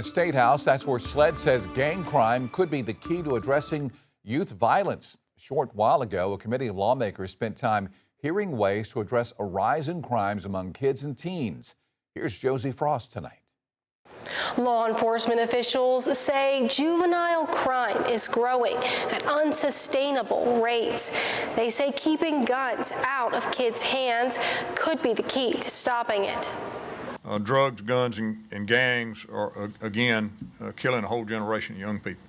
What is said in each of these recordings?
The State House, that's where SLED says gang crime could be the key to addressing youth violence. A short while ago, a committee of lawmakers spent time hearing ways to address a rise in crimes among kids and teens. Here's Josie Frost tonight. Law enforcement officials say juvenile crime is growing at unsustainable rates. They say keeping guns out of kids' hands could be the key to stopping it. Drugs, guns, and gangs are, again, killing a whole generation of young people.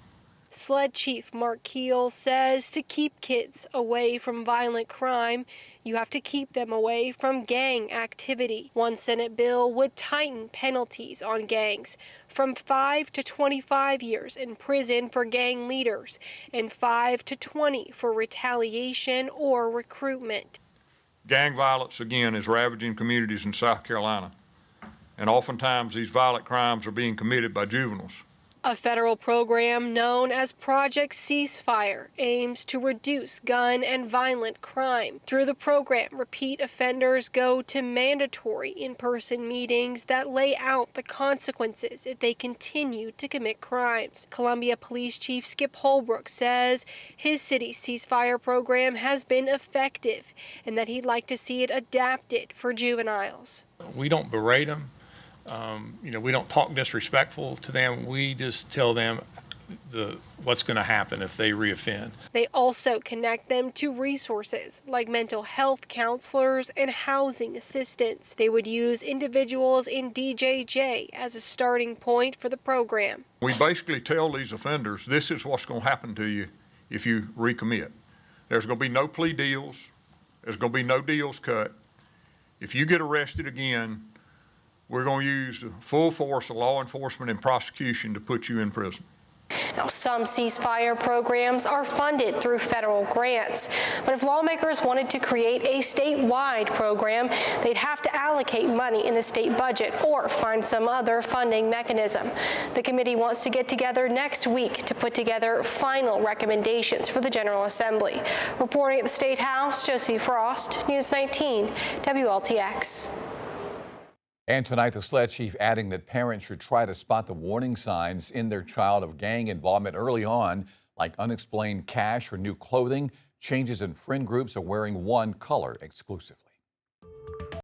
SLED Chief Mark Keel says to keep kids away from violent crime, you have to keep them away from gang activity. One Senate bill would tighten penalties on gangs from 5 to 25 years in prison for gang leaders and 5 to 20 for retaliation or recruitment. Gang violence, again, is ravaging communities in South Carolina, and oftentimes these violent crimes are being committed by juveniles. A federal program known as Project Ceasefire aims to reduce gun and violent crime. Through the program, repeat offenders go to mandatory in-person meetings that lay out the consequences if they continue to commit crimes. Columbia Police Chief Skip Holbrook says his city's ceasefire program has been effective and that he'd like to see it adapted for juveniles. We don't berate them. We don't talk disrespectful to them. We just tell them what's going to happen if they reoffend. They also connect them to resources like mental health counselors and housing assistance. They would use individuals in DJJ as a starting point for the program. We basically tell these offenders, this is what's going to happen to you if you recommit. There's going to be no plea deals. There's going to be no deals cut. If you get arrested again, we're going to use the full force of law enforcement and prosecution to put you in prison. Now, some ceasefire programs are funded through federal grants, but if lawmakers wanted to create a statewide program, they'd have to allocate money in the state budget or find some other funding mechanism. The committee wants to get together next week to put together final recommendations for the General Assembly. Reporting at the State House, Josie Frost, News 19, WLTX. And tonight, the SLED chief adding that parents should try to spot the warning signs in their child of gang involvement early on, like unexplained cash or new clothing, changes in friend groups, or wearing one color exclusively.